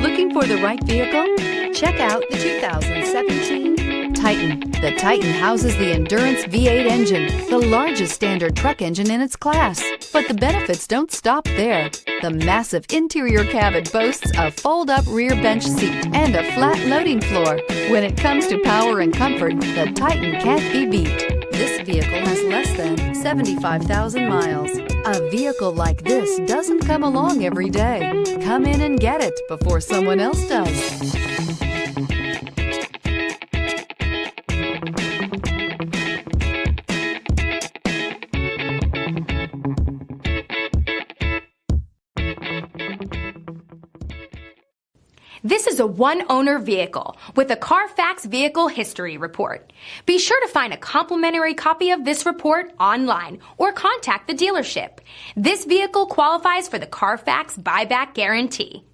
Looking for the right vehicle? Check out the 2017 Titan. The Titan houses the Endurance V8 engine, the largest standard truck engine in its class. But the benefits don't stop there. The massive interior cabin boasts a fold-up rear bench seat and a flat loading floor. When it comes to power and comfort, the Titan can't be beat. This vehicle has less than 75,000 miles. A vehicle like this doesn't come along every day. Come in and get it before someone else does. This is a one-owner vehicle with a Carfax Vehicle History Report. Be sure to find a complimentary copy of this report online or contact the dealership. This vehicle qualifies for the Carfax Buyback Guarantee.